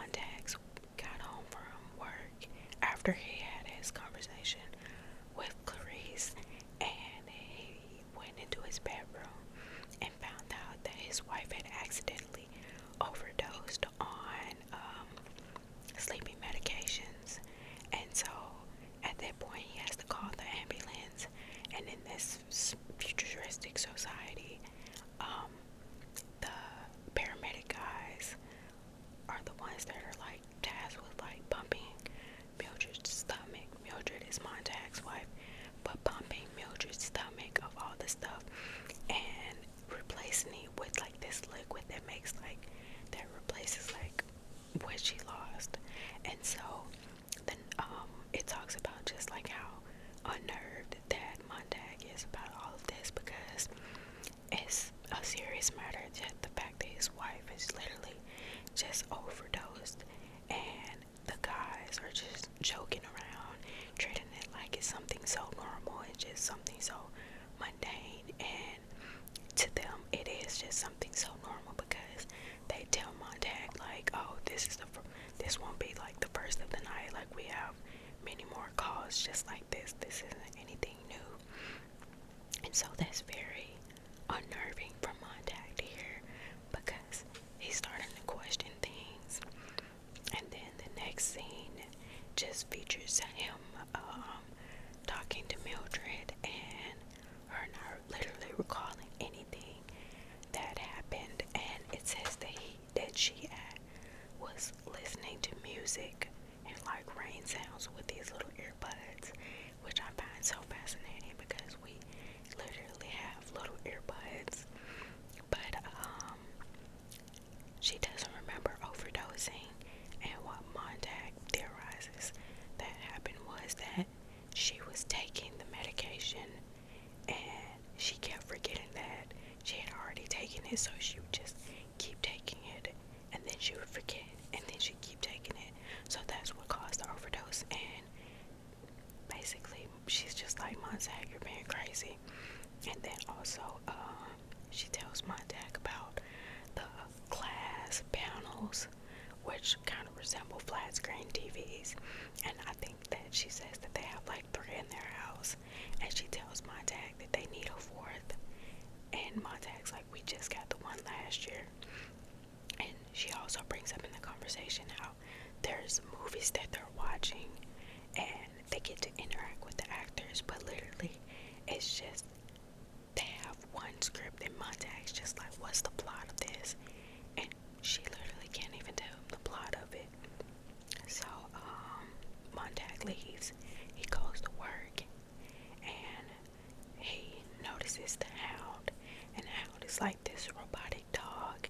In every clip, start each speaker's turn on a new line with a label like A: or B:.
A: Montags got home from work after he had his conversation with Clarice, and he went into his bedroom and found out that his wife had accidentally overdosed on sleeping medications. And so at that point he has to call the ambulance, and in this futuristic society, the paramedic guys are the ones that are like tasked with like pumping Mildred's stomach. Mildred is Montag's wife, but pumping Mildred's stomach of all the stuff and replacing it with like this liquid that makes like that replaces like what she lost. And so then it talks about just like how unnerved that Montag is about all of this, because it's a serious matter. Just the fact that his wife is literally just overdosed, and the guys are just joking around, treating it like it's something so normal and just something so mundane. And to them, it is just something so normal, because they tell Montag like, "Oh, this won't be like the first of the night. Like, we have many more calls just like this. This isn't anything new." And so that's very unnerving for Montag to hear, because he's starting to question things. And then the next scene just features him talking to Mildred, and her not literally recalling anything that happened. And it says that she was listening to music and like rain sounds with these little earbuds, which I find so fascinating, because we literally have little earbuds. But she doesn't remember overdosing, and what Montag theorizes that happened was that she was taking the medication and she kept forgetting that she had already taken it, so she would just keep taking it, and then she would forget, and then she'd keep taking it. So that's what caused the overdose. And basically she's just like, "Montag, you're being crazy." And then also she tells Montag about the glass panels, which kind of resemble flat screen TVs, and I think that she says that they have like 3 in their house, and she tells Montag that they need a 4th, and Montag's like, "We just got the one last year." And she also brings up in the conversation how there's movies that they're watching and they get to interact with the actors, but literally it's just they have one script, and Montag's just like, "What's the plot of this?" And she literally can't even tell him the plot of it. So Montag leaves, he goes to work, and he notices the Hound. And Hound is like this robotic dog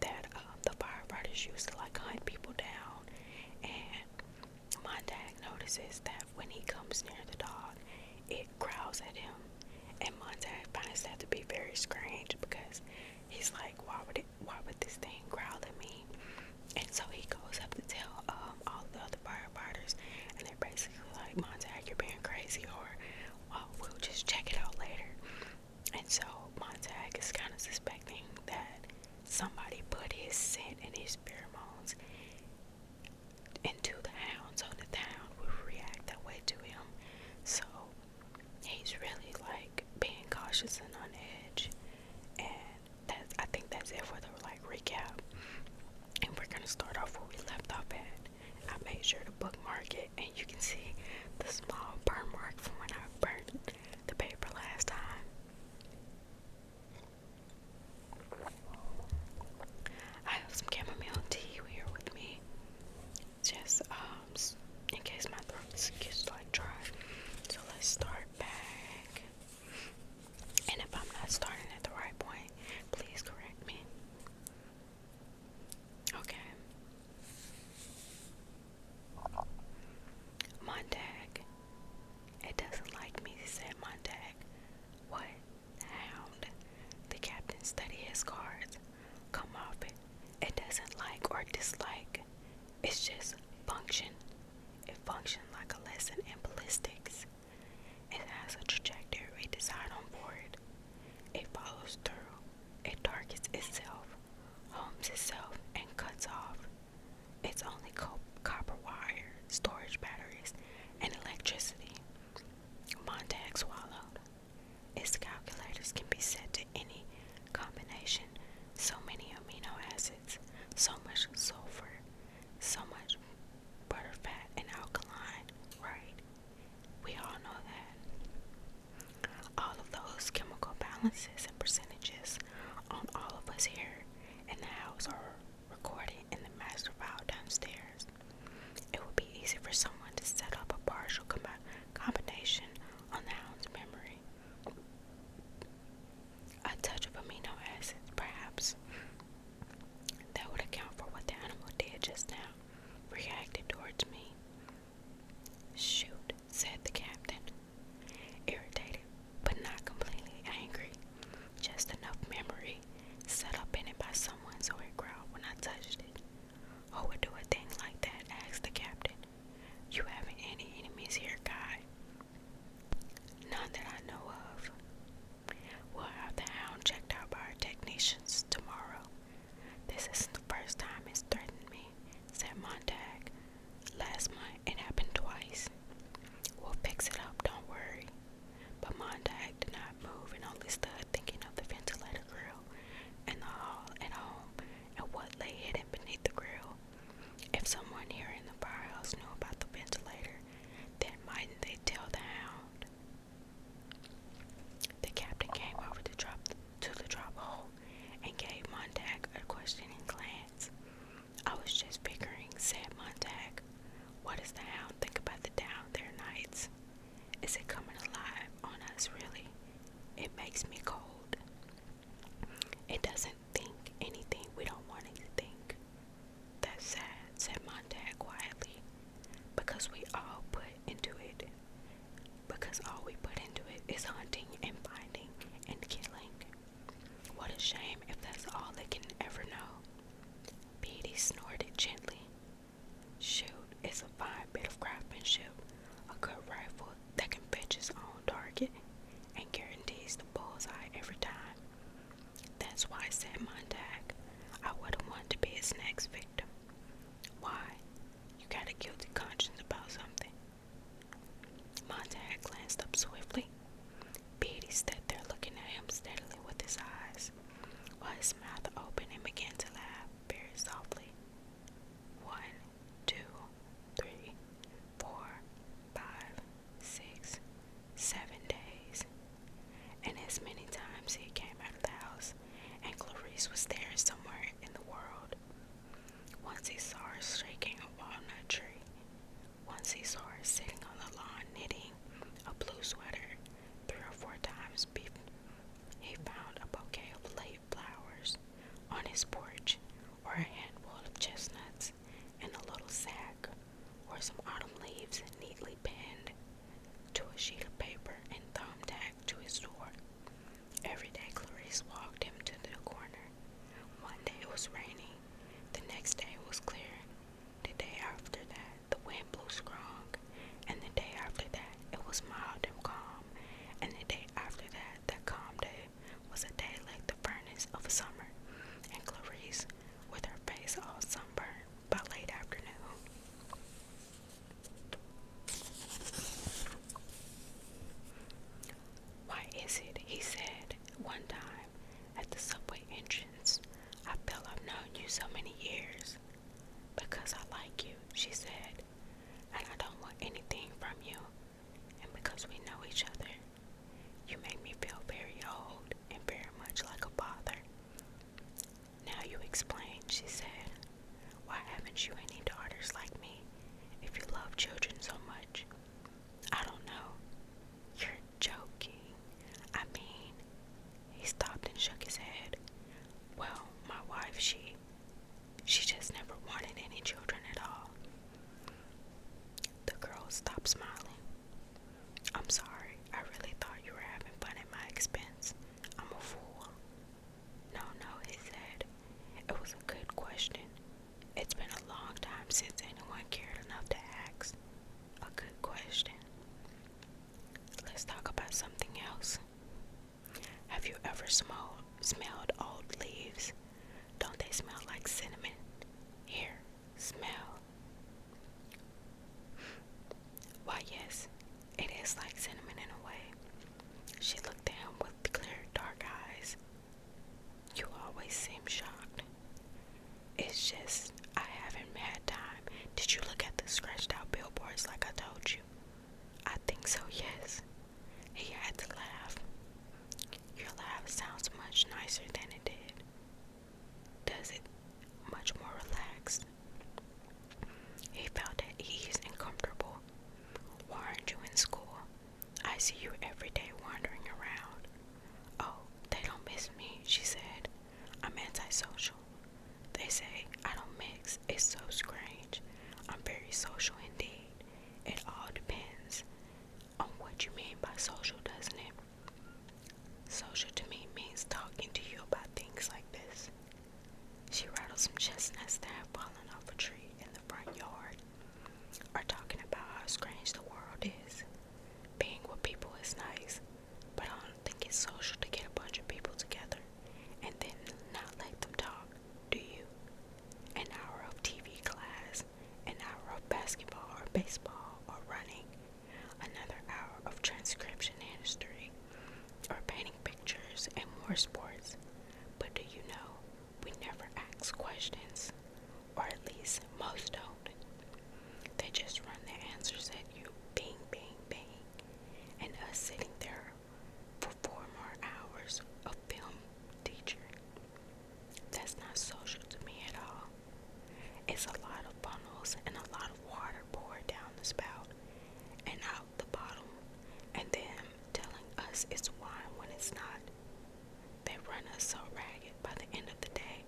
A: that the firefighters use to like hunt people down. And Montag notices that when he comes near the dog, it growls at him, and Montag finds that to be very strange, because he's like, why would this thing growl at me? And so he goes up to tell all the other firefighters, and they're basically like, "Montag, you're being crazy," or "We'll just check it out later." And so Montag is kind of suspecting that somebody put his scent and his pheromones into the Hound, so that the Hound would react that way to him. So he's really like being cautious and on edge. And I think that's it for the like recap. And we're gonna start off where we left off at. I made sure to bookmark it, and you can see the small burn mark from when I burned the paper last time. I have some chamomile tea here with me, just in case my throat gets like dry. So let's start back. And if I'm not starting at the right point, please correct me. Okay. Montag. "It doesn't like me," said Montag. "What balances and percentages on all of us here in the house are recorded in the master file downstairs. It would be easy for someone to set up a partial combination on the hound's memory. A touch of amino acids, perhaps. That would account for what the animal did just now, reacted towards me. Shoot, said the captain, irritated but not completely angry. Just enough memory set up in it by someone so it growled when I touched it. Who would do a thing like that? Asked the captain. You haven't any enemies here, guy? None that I know of. We'll have the hound checked out by our technicians tomorrow. This isn't the first time it's threatened me, said Montag. Last month it happened twice. We'll fix it up, don't worry. But Montag did not move and only stood thinking of the ventilator grill and the hall at home and what lay hidden beneath the grill. If someone here in the firehouse knew about the ventilator, then mightn't they tell the hound? The captain came over to the drop hole and gave Montag a questioning glance. I was just figuring, said Montag. What does the hound think about the down there nights? Is it coming alive on us, really? It makes me cold. It doesn't think anything we don't want it to think. That's sad, said Montag quietly, because all we put into it is hunting and finding and killing. What a shame if that's all they can ever know. Petey snorted gently. Shoot, it's a fine bit of craftsmanship, a good rifle that can fetch its own target and guarantees the bullseye every time. That's why, said Montag, I wouldn't want to be its next victim. Why? You got a guilty conscience about something? Montag glanced up swiftly. Petey stood there looking at him steadily with his eyes, while his mouth opened and began to laugh very softly. 1, 2, 3, 4, 5, 6, 7 days. And as many times he came out of the house, and Clarice was there somewhere in the world. Once he saw her shaking a walnut tree. Once he saw her sitting on the lawn knitting a blue sweater. 3 or 4 times he found a bouquet of late flowers on his porch, or a handful of chestnuts in a little sack, or some autumn leaves neatly pinned to a sheet of paper and thumbtacked to his door. Every day Clarice walked him to the corner. One day it was raining, the next day it was clear. The day after that the wind blew strong, and the day after that it was mild and calm, and the day after that, that calm day was a day like the furnace of summer, and Clarice, with her face all sunburned by late afternoon. Why is it, he said one time at the subway entrance, I feel I've known you so many years. Because I like you, she said, and I don't want anything from you, and because we know each other. You make me feel very old and very much like a father. Now you explain, she said. Why haven't you any daughters like me, if you love children so much? I don't know. You're joking. I mean, he stopped and shook his head. Well, my wife, she just never wanted any children at all. The girl stopped smiling. I'm sorry, I really thought you were having fun at my expense. I'm a fool. No, he said. It was a good question. It's been a long time since anyone cared enough to ask. A good question. Let's talk about something else. Have you ever smelled old leaves? Don't they smell like cinnamon? Here, smell. Why, yes, it is like cinnamon in a way. She looked at him with clear, dark eyes. You always seem shocked. It's just, I haven't had time. Did you look at the scratched out billboards like I told you? I think so, yes. He had to laugh. You're laughing or sports. But do you know, we never ask questions, or at least most don't. They just run their answers at you, bing, bing, bing, and us sitting there for 4 more hours of film teacher. That's not social to me at all. It's a lot of funnels and a lot of water poured down the spout and out the bottom, and them telling us it's wine when it's not. They run us so ragged by the end of the day,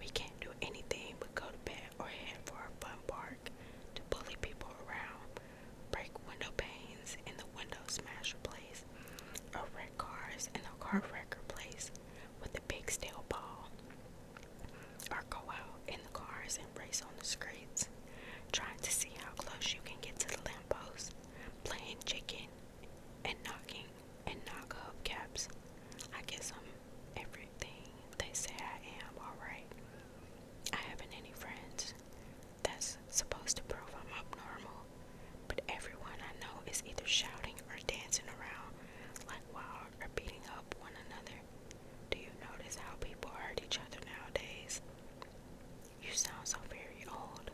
A: we can't do anything but go to bed or head for a fun park to bully people around, break window panes in the window smasher place, or wreck cars in the car wrecker place with a big steel ball, or go out in the cars and race on the streets, trying to see how close you can get to the lamppost, playing chicken and knocking and knock hubcaps. I guess I'm everything they say I am, alright. I haven't any friends. That's supposed to prove I'm abnormal, but everyone I know is either shouting or dancing around like wild or beating up one another. Do you notice how people hurt each other nowadays? You sound so very old.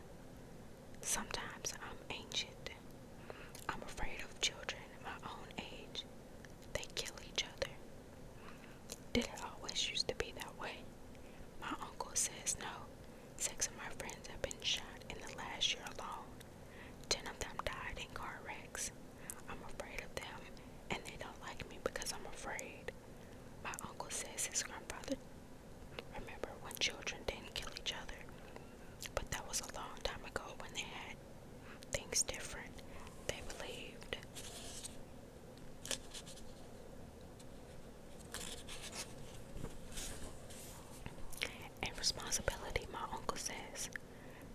A: Sometimes I'm ancient. I'm afraid of children my own age. They kill each other. Did it always used to be that way? My uncle says no. 6 of my friends have been shot in the last year alone. 10 of them died in car wrecks. I'm afraid of them, and they don't like me because I'm afraid. My uncle says his grandfather remember when children didn't kill each other, but that was a long time ago when they had things different. They believed. And responsibility, my uncle says.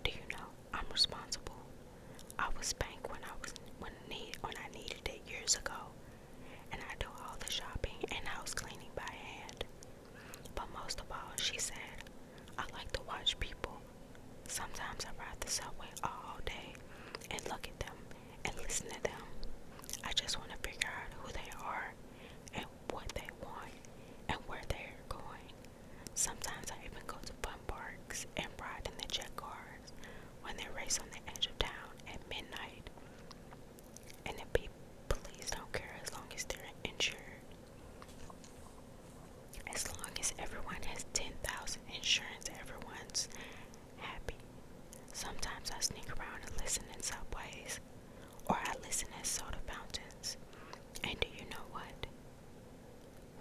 A: Do you know I'm responsible? I was spanked when I needed it years ago, and I do all the shopping and house cleaning by hand. But most of all, she said, I like to watch people. Sometimes I ride the subway all day and look at them and listen to them. I just want to figure out who they are and what they want and where they're going. Sometimes I even go to fun parks and ride in the jet cars when they race on the edge of town at midnight. And the police don't care as long as they're insured. As long as everyone has 10,000 insurance, everyone's happy. Sometimes I sneak around and listen in subways, or I listen at soda fountains. And do you know what?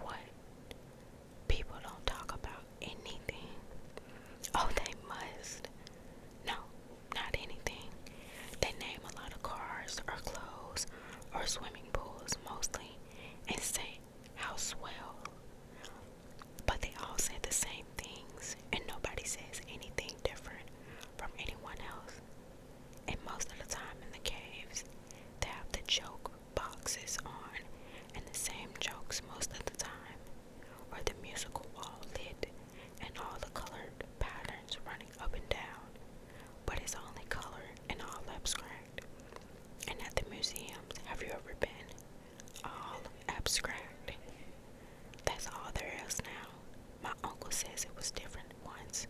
A: What? People don't talk about anything. Oh, they must. No, not anything. They name a lot of cars or clothes or swimming pools mostly and say how swell. But they all say the same things and nobody says anything different from anyone else. And most of the time in the caves, they have the joke boxes on and the same jokes most of the time, or the musical wall lit and all the colored patterns running up and down, but it's only color and all abstract. And at the museums, have you ever been? All abstract. That's all there is now. My uncle says it was different once.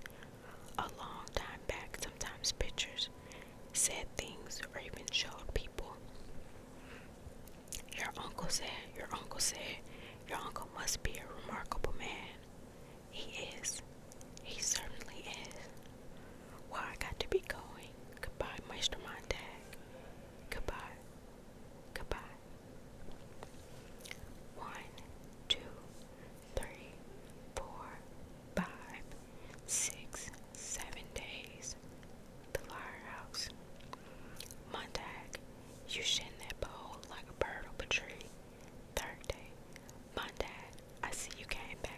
A: A long time back, sometimes pictures said things or even showed people. Your uncle said, your uncle said, your uncle must be a remarkable man. He is. He certainly is. Well, I got to be going. Goodbye, Mr. Montag. Goodbye. Goodbye. 1, 2, 3, 4, 5, 6, 7 days. The firehouse. Montag, you shin that pole like a bird up a tree. 3rd day. Montag, I see you came back.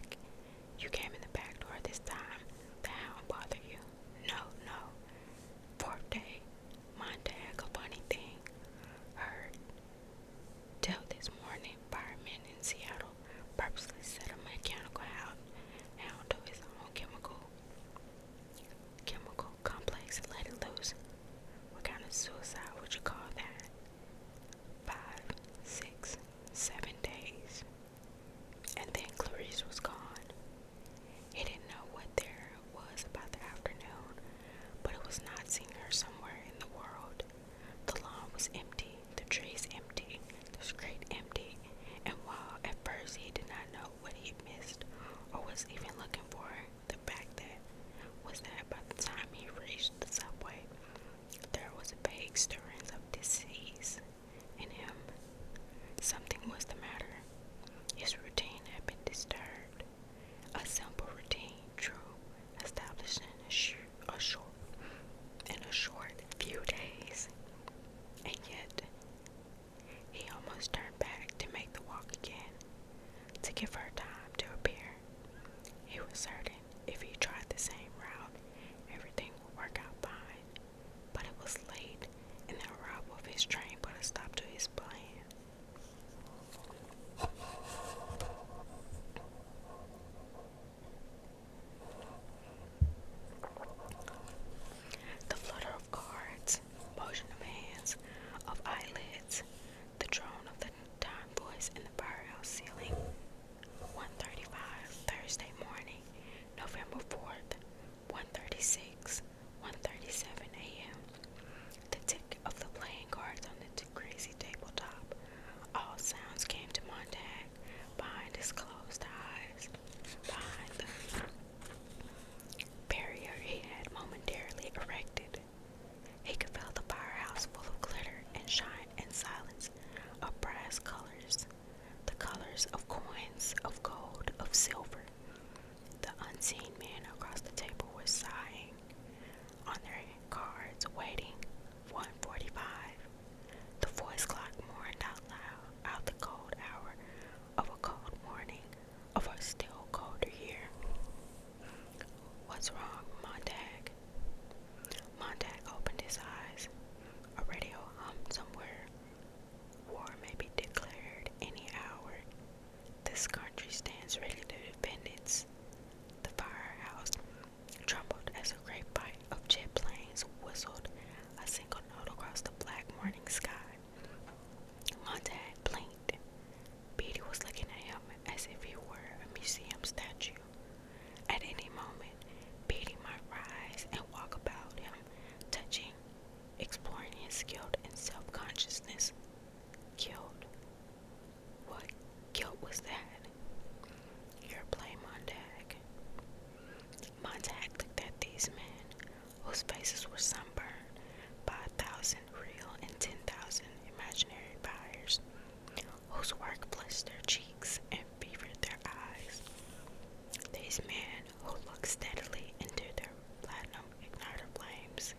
A: these men who looked steadily into their platinum igniter flames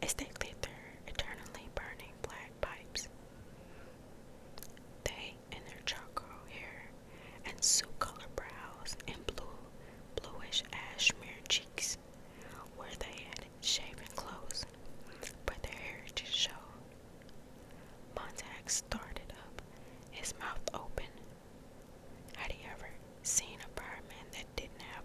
A: as they lit their eternally burning black pipes. They, in their charcoal hair and soup-colored brows and bluish ash-smeared cheeks, where they had shaven clothes, but their heritage showed. Montag started up, his mouth open. Had he ever seen a fireman that didn't have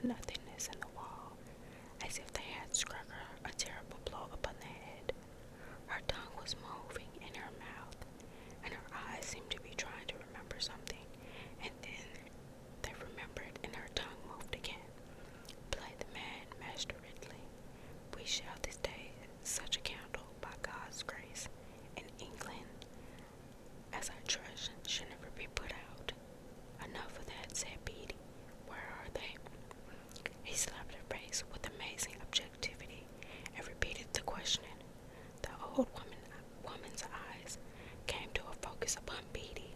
A: a nothingness in the wall, as if they had struck her a terrible blow upon the head. Her tongue was moving in her mouth, and her eyes seemed to be trying to remember something, and then they remembered, and her tongue moved again. Play the man masteredly. We shall this day such a candle, by God's grace, in England, as I trust should never be put out. Enough of that, said Beatty. Where are they? He slapped her face with amazing objectivity and repeated the question. The old woman's eyes came to a focus upon Beatty.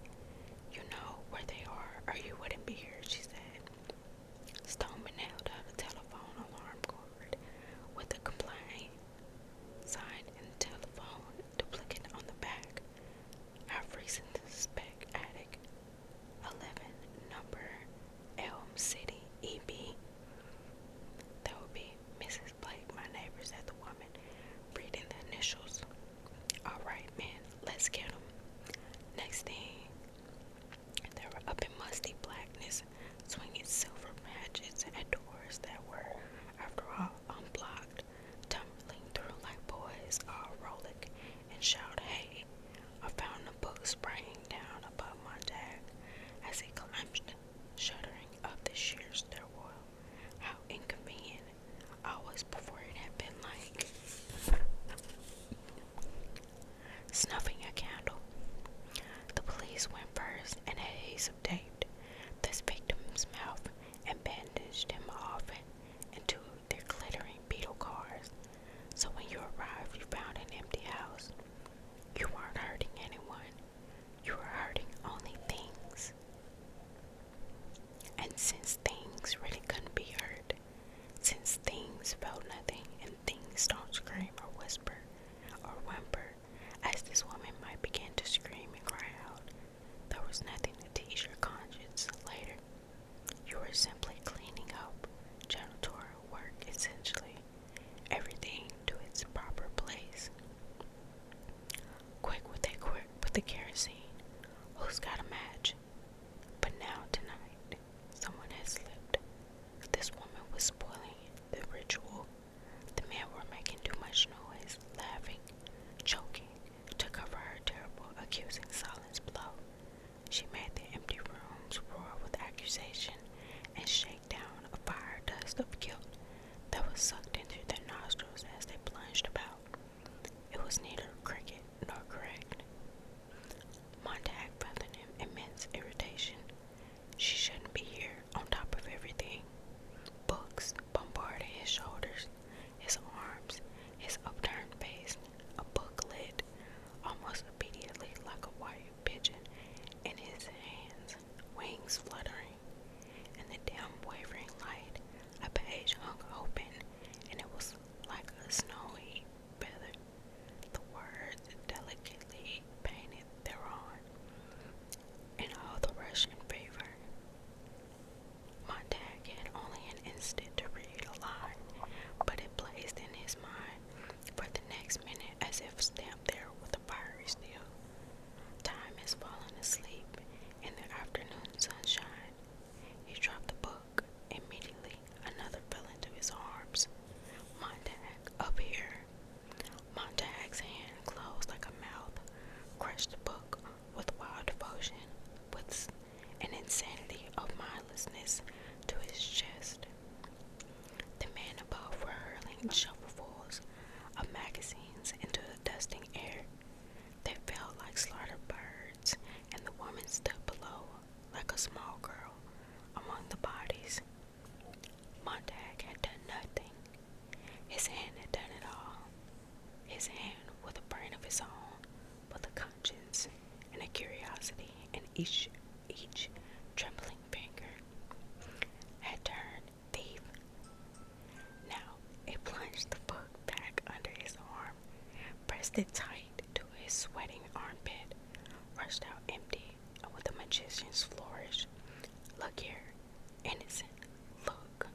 A: You know where they are, or you wouldn't be here, she said. Stoneman held out a telephone alarm cord with a complaint sign and telephone duplicate on the back. Have reason to suspect attic 11, number Elm City, EB. That would be Mrs. Blake, my neighbor, said the woman, reading the initials. All right, man, let's get 'em. Next thing, they were up in musty blackness, swinging silver hatchets at doors that were, after all, unblocked, tumbling through like boys, all rollick and shout, hey! I found the book spraying down above Montag as he climbed, shuddering up the sheer stairwell. How inconvenient. Always before it had been like snuffing a candle. The police went first and adhesive taped this victim's mouth and bandaged him off into their glittering beetle cars. So when you arrived, you found an empty house. You weren't hurting anyone. You were hurting only things. And since things really couldn't be hurt, since things felt nothing and things don't scream or whisper or whimper, as this woman might begin to scream and cry out, there was nothing to tease your conscience later. You were simply cleaning up, janitorial work essentially, everything to its proper place. Quick with the kerosene. Who's got a match? But now tonight, someone had slipped. This woman was spoiling the ritual. The men were making too much noise, laughing, choking, to cover her terrible, accusing silence below. She made the empty rooms roar with accusation and shake down a fire dust of guilt that was sucked into their nostrils as they plunged about. It was neither cricket nor correct. Montag felt an immense irritation. She shouldn't be here, on top of everything. Books bombarded his shoulders, his arms, his upturned face, a book lit almost immediately like a white pigeon in his hands, wings fluttering. In the dim wavering light, a page hung open, and it was like a snowy feather. The words delicately painted thereon, in all the rush and fever. Montag had only an instant to read a line, but it blazed in his mind for the next minute as if stamped there with a fiery steel. Time has fallen asleep in the afternoon sunshine. He dropped the book. Immediately, another fell into his arms. Montag, up here. Montag's hand closed like a mouth, crushed the book with wild devotion, with an insanity of mindlessness to his chest. The men above were hurling shovelfuls of magazines into the dusting air. They fell like slaughtered birds, and the woman stood below like a small girl among the bodies. Montag had done nothing. His hand had done it all. His hand with a brain of his own, with a conscience and a curiosity in each trembling finger, had turned thief. Now it plunged the book back under his arm, pressed it tight to his sweating armpit, rushed out empty, and with a magician's flourish, look here, innocent, look.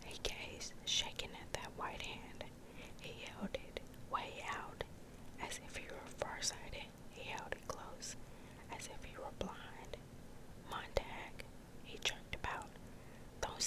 A: He gazed, shaking at that white hand. He held it way out, as if he were farsighted. He held it close, as if he were blind. Montag, he jerked about. Don't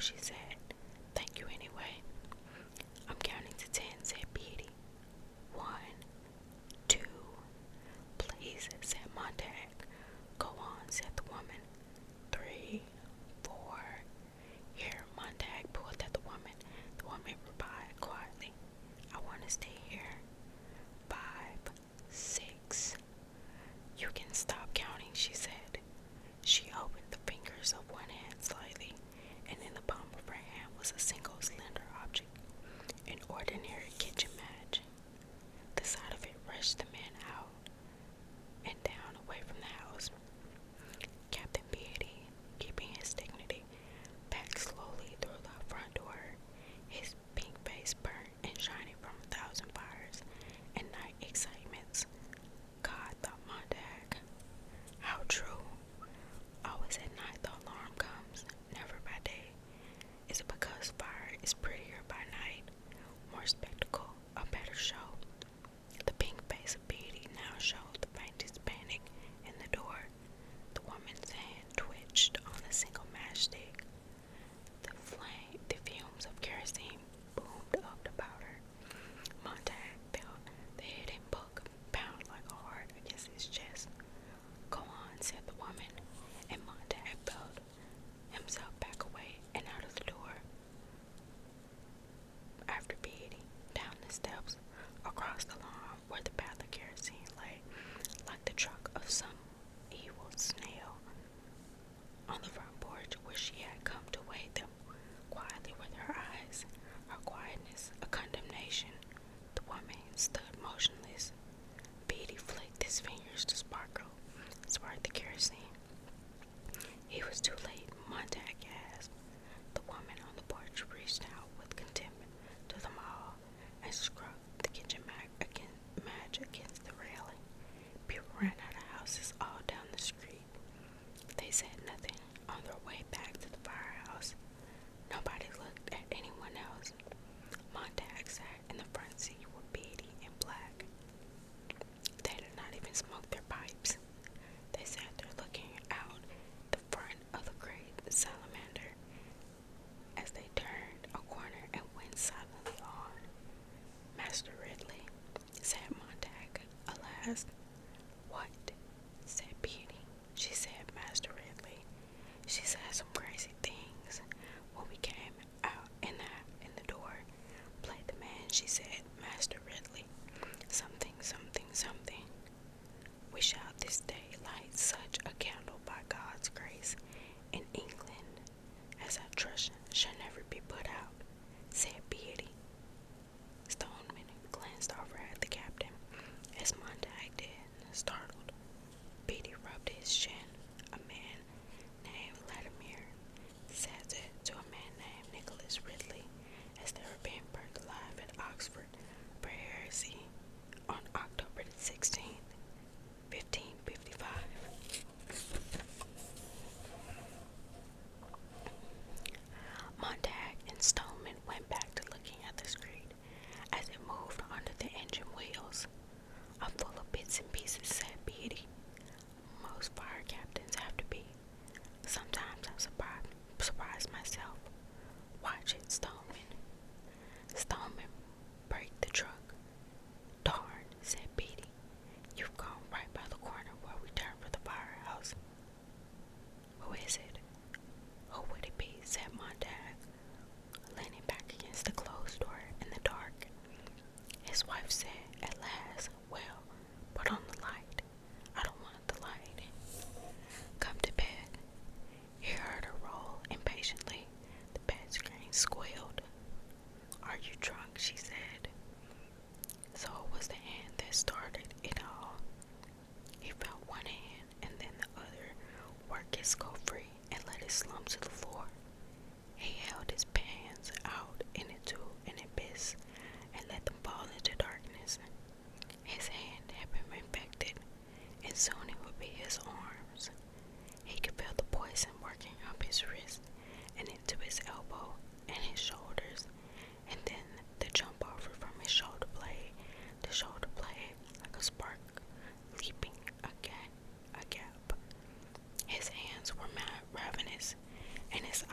A: she said. Thank you anyway. I'm counting to 10, said Beatty. 1, 2, please, said Montag. Go on, said the woman. 3, 4. Here, Montag pulled at the woman. The woman replied quietly, I want to stay here. 5, 6. You can stop counting, she said. She opened the fingers of one hand slightly, and in the palm of her hand was a single slender object, an ordinary kitchen match. The sight of it rushed the man out and down away from the house. Captain Beatty, keeping his dignity, backed slowly through the front door, his pink face burnt and shining from 1,000 fires and night excitements. God, thought Montag, how true. Always at night the alarm comes, never by day. Is it because fire is prettier by night? More spectacle, a better show? The pink face of Beatty now showed the faintest panic in the door. The woman's hand twitched on a single matchstick. The fumes of kerosene boomed up the powder. Montag felt the hidden book pound like a heart against his chest. Go on, said the woman, and Montag felt himself back away and out of the door. After Beatty, down the steps, across the lawn where the path of kerosene lay, like the trunk of some evil snail. On the front porch where she had come to wait them, quietly with her eyes, her quietness a condemnation, the woman stood motionless. Beatty flicked his fingers to spark the kerosene. He was too late, Montag gasped. The woman on the porch reached out with contempt to them all and struck the kitchen match against the railing. People ran out of houses all down the street. They said nothing on their way back to the firehouse. Nobody looked at anyone else. Montag sat in the front seat with Beatty in black. They did not even smoke their pipes. They sat there looking out the front of the great salamander as they turned a corner and went silently on. Master Ridley, said Montag, alas. What? Said Beatty. She said, Master Ridley. She said some crazy things when we came out in the door. Play the man, she said, Master Ridley. Something, something, something. We shall this day light such a candle by God's grace in England as I trust shall never be put out, said Beatty. Stoneman glanced over at the captain, as Montag did, startled. Beatty rubbed his chin. A man named Latimer said it to a man named Nicholas Ridley as they were being burned alive at Oxford for heresy on October 16th, 1555. Montag and Stoneman went back to looking at the street as it moved under the engine wheels. I'm full of bits and pieces, said Beatty. Most fire captains have to be. Sometimes I'm surprised myself. Watch it, Stoneman. Stoneman braked the truck. Darn, said Beatty. You've gone right by the corner where we turned for the firehouse. Who is it? Who would it be? Said Montag, leaning back against the closed door in the dark. His wife said at last, well, put on the light. I don't want the light. Come to bed. He heard her roll impatiently. The bed screen squealed. Are you drunk? She said. So it was the hand that started it all. He felt one hand and then the other work his skull free and let it slump to the floor. He held his hands out into an abyss and let them fall into darkness. His hand had been infected, and soon it would be his arms. He could feel the poison working up his wrist and into his elbow and his shoulders, and then the jump over from his shoulder blade to shoulder blade like a spark leaping a gap. His hands were ravenous, and his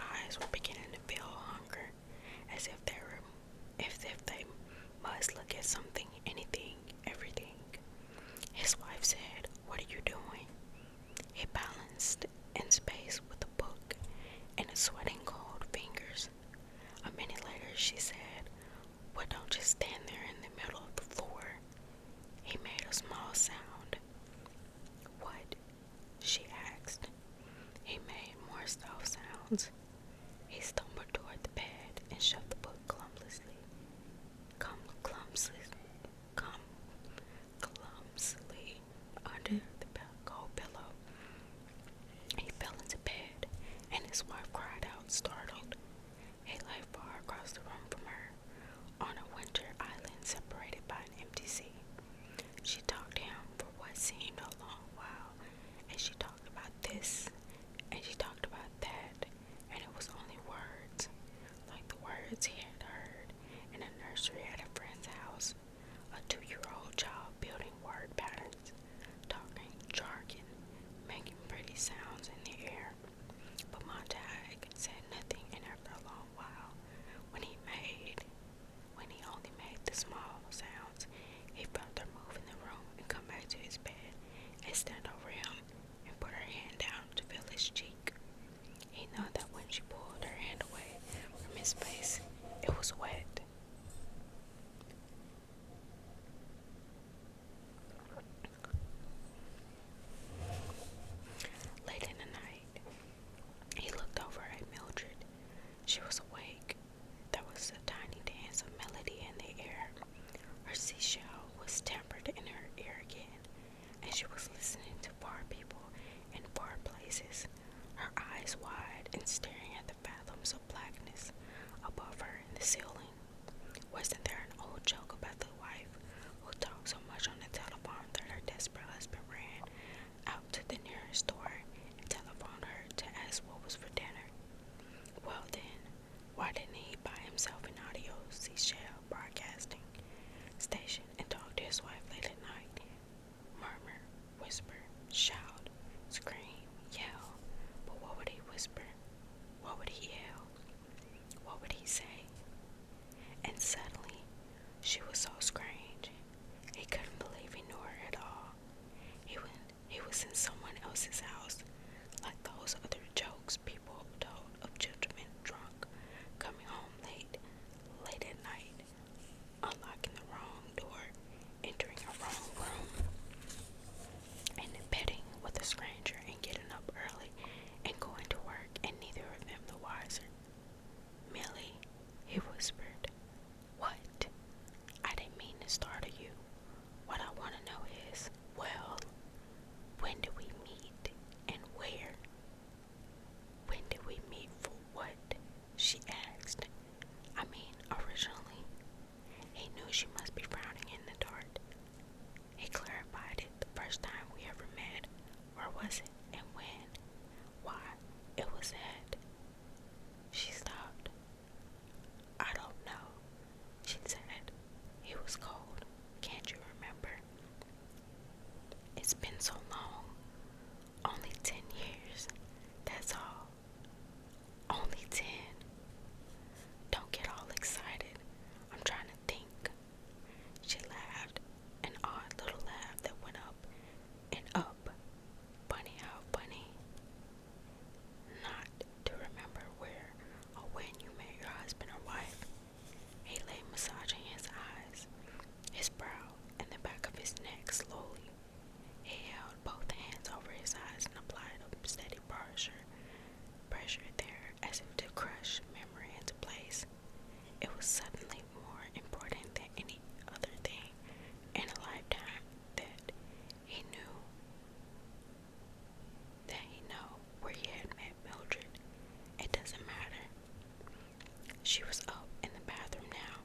A: She was up in the bathroom now,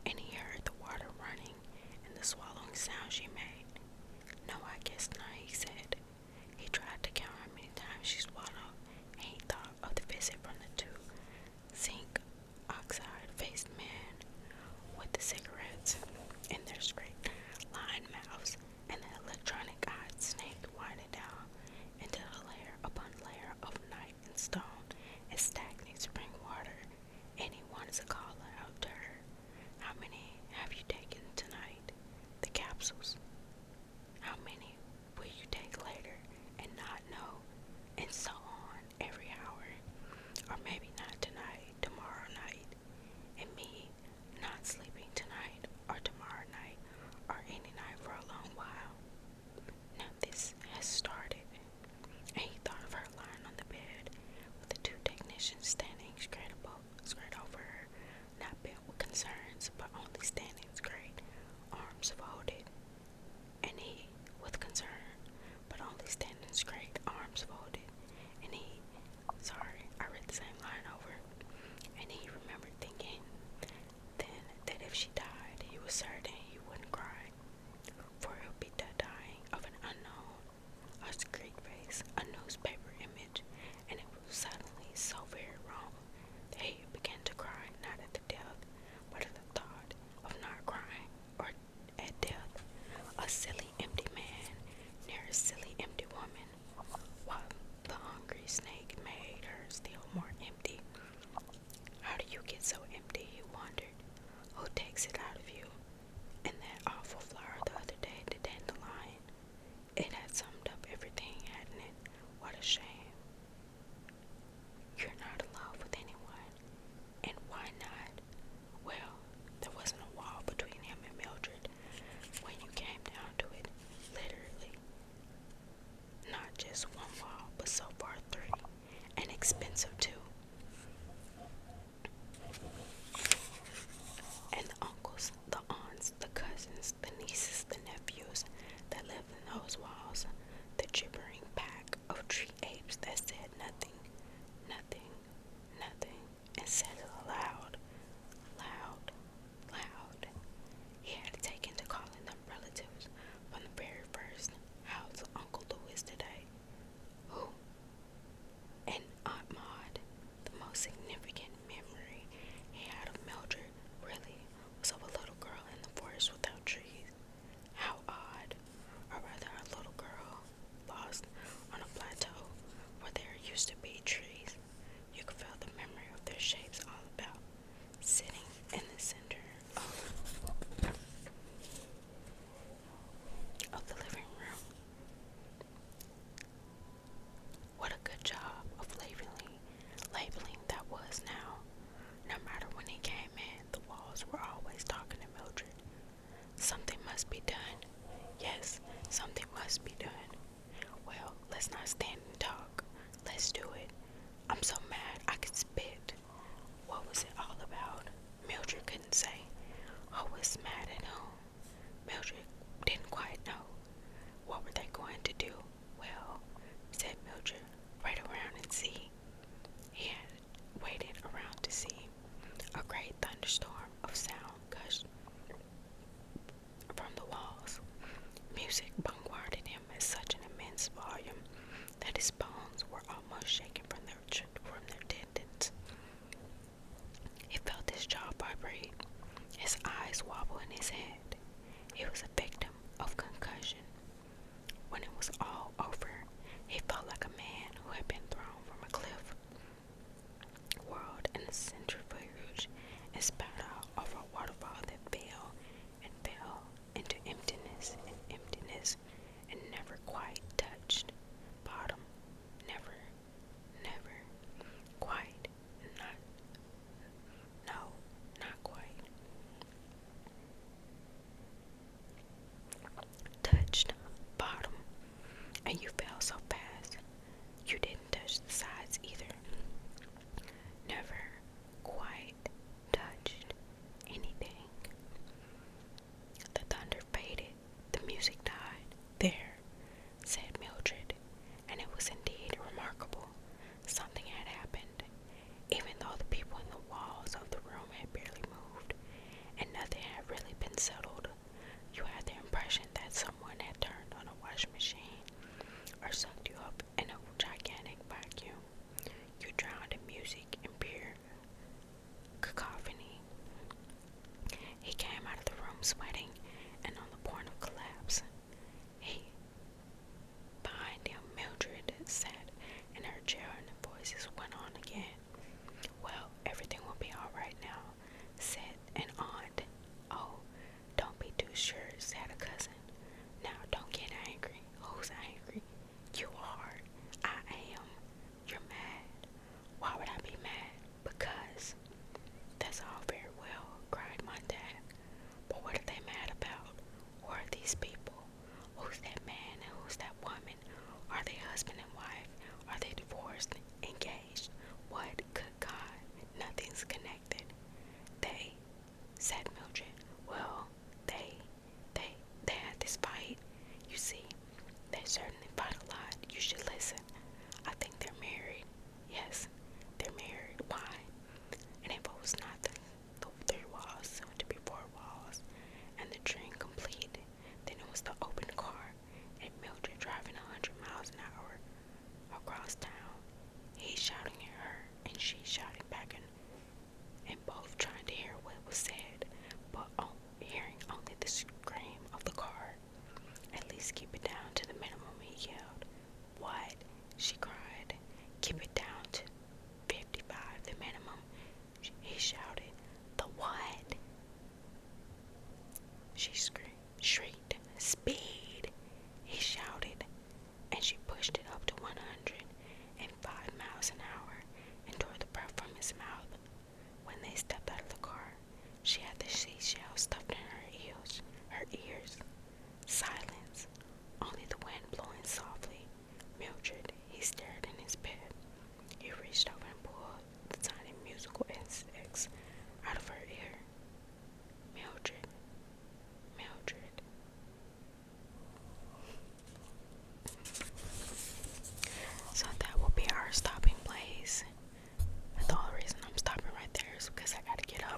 A: and he heard the water running and the swallowing sound she made. No, I guess not, he said. He tried to count how many times she swallowed, and he thought of the visit from the two zinc oxide-faced men with the cigarettes in their straight lined mouths, and the electronic-eyed snake winding down into the layer upon layer of night and stone and stagnant spring water, and he wanted to call out to her. How many have you taken tonight? The capsules. How many will you take later and not know? And so on every hour. Or maybe not tonight, tomorrow night. And me not sleeping tonight or tomorrow night or any night for a long while. Now this has started. And he thought of her lying on the bed with the two technicians standing straight over her, not bent with concerns, but only standing straight, arms folded. And he, with concern, but only standing straight, arms folded. And he, sorry, I read the same line over. And he remembered thinking then that if she died, he was certain he wouldn't cry, for it would be the dying of an unknown, a street face, a newspaper image, and it was suddenly so very wrong that he began to cry, not at the death, but at the thought of not crying, or at death, a silly empty man near a silly empty woman, while the hungry snake made her still more empty. How do you get so empty, he wondered. Who takes it out of you? And that awful flower the other day, the dandelion, it had summed up everything, hadn't it? What a shame. You're not in love with anyone. And why not? Well, there wasn't a wall between him and Mildred when you came down to it, literally. Not just one wall, but so far three, and expensive too. And the uncles, the aunts, the cousins, the nieces, the nephews that lived in those walls, the gibbering pack of tree apes that said nothing, nothing, nothing, and said it aloud, loud, loud. He had taken to calling them relatives from the very first. How's Uncle Louis today? Who? And Aunt Maud. The most significant memory he had of Mildred, really, was of a little girl in the forest without trees. How odd. Or rather, a little girl lost on a plateau where there used to be trees. You could feel the memory of their shapes all about, sitting in the center of the living room. What a good job of labeling that was now. No matter when he came in, the walls were always talking to Mildred. Something must be done. Yes, something must be done. Well, let's not stand and talk. Let's do it. I'm so mad I could spit. What was it all about? Mildred couldn't say. Who was mad at whom? Mildred didn't quite know. What were they going to do? Well, said Mildred, wait around and see. He had waited around to see. A great thunderstorm of sound gushed from the walls. Music bombarded him at such an immense volume that his bones were almost shaken from their tendons. He felt his jaw vibrate, his eyes wobble in his head. He was a victim of concussion. When it was all over, he felt like a man who had been thrown from a cliff.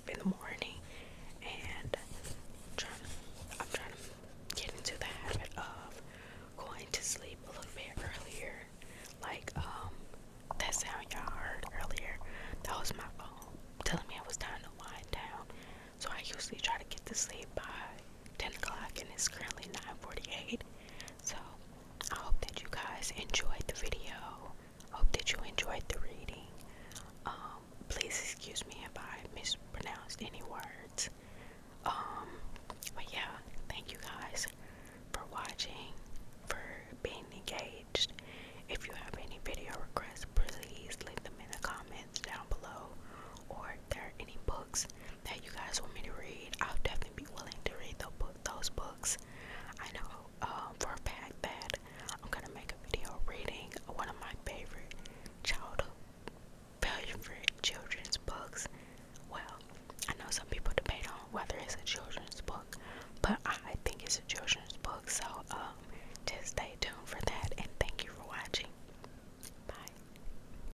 A: up in the morning, and I'm trying to get into the habit of going to sleep a little bit earlier. Like that sound y'all heard earlier, that was my phone telling me it was time to wind down. So I usually try to get to sleep by 10 o'clock, and it's currently